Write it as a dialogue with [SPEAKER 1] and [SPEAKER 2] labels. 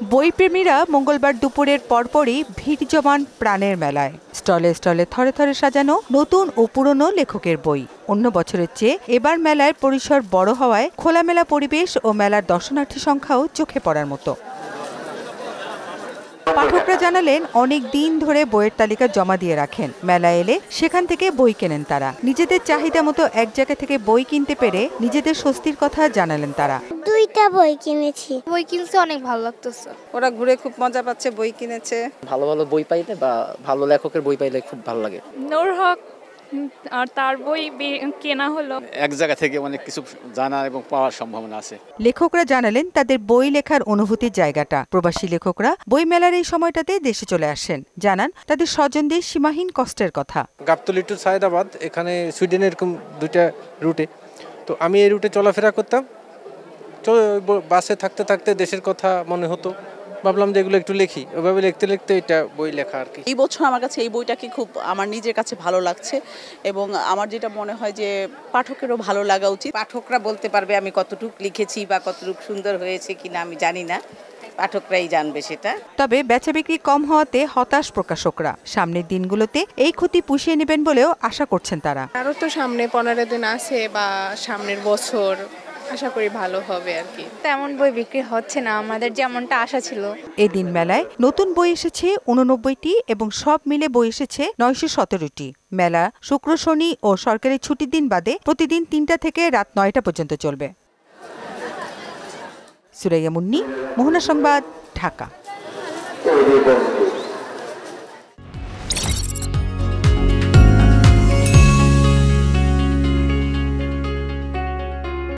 [SPEAKER 1] বইপ্রেমীরা মঙ্গলবার দুপুরের পরপরই ভিড় জমান প্রাণের মেলায়। স্টলে স্টলে থরে থরে সাজানো নতুন ও পুরনো লেখকের বই। অন্য বছরের চেয়ে এবার মেলার পরিসর বড় হওয়ায় খোলামেলা পরিবেশ ও মেলার দর্শনার্থী সংখ্যাও চোখে পড়ার মতো। পাঠকরা জানালেন অনেক দিন ধরে বইয়ের তালিকা জমা দিয়ে রাখেন, মেলা এলে সেখান থেকে বই কেনেন তারা। নিজেদের চাহিদা মতো এক জায়গা থেকে বই কিনতে পেরে নিজেদের স্বস্তির কথা জানালেন তারা।
[SPEAKER 2] 2টা বই কিনেছি।
[SPEAKER 3] বই কিনতে অনেক ভালো লাগতেছে।
[SPEAKER 4] ওরা ঘুরে খুব মজা পাচ্ছে, বই কিনেছে।
[SPEAKER 5] ভালো ভালো বই পাইলে বা ভালো লেখকের বই পাইলে খুব ভালো লাগে।
[SPEAKER 3] নূর হক আর তার বই কেনা হলো।
[SPEAKER 6] এক জায়গা থেকে অনেক কিছু জানা এবং পাওয়ার সম্ভাবনা আছে।
[SPEAKER 1] লেখকরা জানালেন তাদের বই লেখার অনুভূতির জায়গাটা। প্রবাসী লেখকরা বই মেলার এই সময়টাতে দেশে চলে আসেন, জানান তাদের স্বজনদের সীমাহীন কষ্টের কথা।
[SPEAKER 7] গাবতলী টু সায়েদাবাদ, এখানে সুইডেনের এরকম 2টা রুটে, তো আমি এই রুটে চলাফেরা করতাম। বাসে থাকতে থাকতে দেশের কথা মনে হতো, ভাবলাম যে এগুলো একটু লিখি। ওইভাবে লিখতে লিখতে এটা বই লেখা আর কি।
[SPEAKER 8] এই বছর আমার কাছে এই বইটাকে খুব আমার নিজের কাছে ভালো লাগছে এবং আমার যেটা মনে হয় যে পাঠকেরও ভালো লাগা উচিত।
[SPEAKER 4] পাঠকরা বলতে পারবে আমি কতটুকু লিখেছি বা কতটুকু সুন্দর হয়েছে কিনা আমি জানি না, পাঠকরাই জানবে সেটা।
[SPEAKER 1] তবে বেচা বিক্রি কম হওয়াতে হতাশ প্রকাশকরা। সামনের দিনগুলোতে এই ক্ষতি পুষিয়ে নেবেন বলেও আশা করছেন তারা।
[SPEAKER 9] আরও তো সামনে 15 দিন আছে বা সামনের বছর আশা করি ভালো হবে আর কি।
[SPEAKER 3] তেমন বই বিক্রি হচ্ছে না আমাদের যেমনটা আশা ছিল।
[SPEAKER 1] এদিন মেলায় নতুন বই এসেছে 89টি এবং সব মিলে বই এসেছে 917টি। মেলা শুক্র, শনি ও সরকারি ছুটির দিন বাদে প্রতিদিন 3টা থেকে রাত 9টা পর্যন্ত চলবে। সুরাইয়া মুন্নি, মোহনা সংবাদ, ঢাকা।